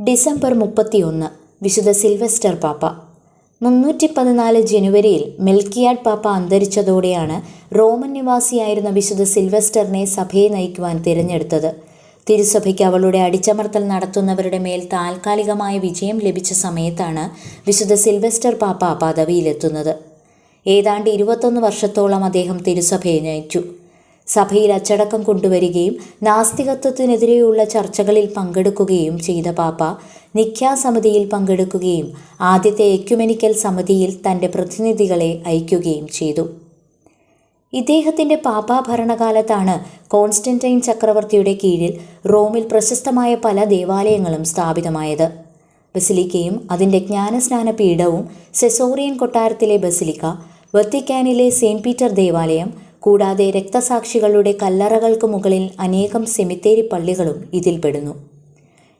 December 31 വിശുദ്ധ Sylvester പാപ്പ. 314 ജനുവരിയിൽ മെൽക്കിയാഡ് പാപ്പ അന്തരിച്ചതോടെയാണ് റോമൻ നിവാസിയായിരുന്ന വിശുദ്ധ സിൽവസ്റ്ററിനെ സഭയെ നയിക്കുവാൻ തിരഞ്ഞെടുത്തത്. തിരുസഭയ്ക്ക് അവളുടെ അടിച്ചമർത്തൽ നടത്തുന്നവരുടെ മേൽ താൽക്കാലികമായ വിജയം ലഭിച്ച സമയത്താണ് വിശുദ്ധ സിൽവസ്റ്റർ പാപ്പ പദവിയിലെത്തുന്നത്. ഏതാണ്ട് 21 വർഷത്തോളം അദ്ദേഹം തിരുസഭയെ നയിച്ചു. സഭയിൽ അച്ചടക്കം കൊണ്ടുവരികയും നാസ്തികത്വത്തിനെതിരെയുള്ള ചർച്ചകളിൽ പങ്കെടുക്കുകയും ചെയ്ത പാപ്പ നിഖ്യാ സമിതിയിൽ പങ്കെടുക്കുകയും ആദ്യത്തെ എക്യുമെനിക്കൽ സമിതിയിൽ തൻ്റെ പ്രതിനിധികളെ അയക്കുകയും ചെയ്തു. ഇദ്ദേഹത്തിൻ്റെ പാപ്പാ ഭരണകാലത്താണ് കോൺസ്റ്റന്റൈൻ ചക്രവർത്തിയുടെ കീഴിൽ റോമിൽ പ്രശസ്തമായ പല ദേവാലയങ്ങളും സ്ഥാപിതമായത്. ബസിലിക്കയും അതിൻ്റെ ജ്ഞാനസ്നാന പീഠവും, സെസോറിയൻ കൊട്ടാരത്തിലെ ബസിലിക്ക, വത്തിക്കാനിലെ സെയിൻറ്റ് പീറ്റർ ദേവാലയം, കൂടാതെ രക്തസാക്ഷികളുടെ കല്ലറകൾക്ക് മുകളിൽ അനേകം സെമിത്തേരി പള്ളികളും ഇതിൽപ്പെടുന്നു.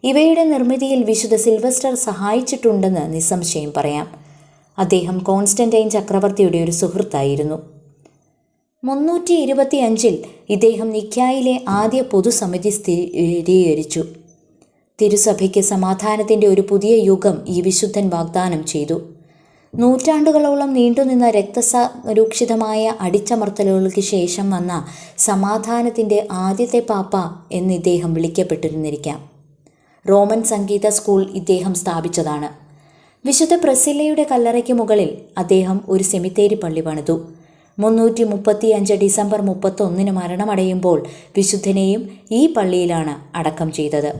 ഇവയുടെ നിർമ്മിതിയിൽ വിശുദ്ധ സിൽവസ്റ്റർ സഹായിച്ചിട്ടുണ്ടെന്ന് നിസ്സംശയം പറയാം. അദ്ദേഹം കോൺസ്റ്റന്റൈൻ ചക്രവർത്തിയുടെ ഒരു സുഹൃത്തായിരുന്നു. 325 ഇദ്ദേഹം നിഖ്യായിലെ ആദ്യ പൊതുസമിതി സ്ഥിരീകരിച്ചു. തിരുസഭയ്ക്ക് സമാധാനത്തിൻ്റെ ഒരു പുതിയ യുഗം ഈ വിശുദ്ധൻ വാഗ്ദാനം ചെയ്തു. നൂറ്റാണ്ടുകളോളം നീണ്ടുനിന്ന രക്തരൂക്ഷിതമായ അടിച്ചമർത്തലുകൾക്ക് ശേഷം വന്ന സമാധാനത്തിൻ്റെ ആദ്യത്തെ പാപ്പ എന്ന് ഇദ്ദേഹം വിളിക്കപ്പെട്ടിരുന്നിരിക്കാം. റോമൻ സംഗീത സ്കൂൾ ഇദ്ദേഹം സ്ഥാപിച്ചതാണ്. വിശുദ്ധ പ്രസില്ലയുടെ കല്ലറയ്ക്ക് മുകളിൽ അദ്ദേഹം ഒരു സെമിത്തേരി പള്ളി പണിതു. 335 ഡിസംബർ 31 മരണമടയുമ്പോൾ വിശുദ്ധനെയും ഈ പള്ളിയിലാണ് അടക്കം ചെയ്തത്.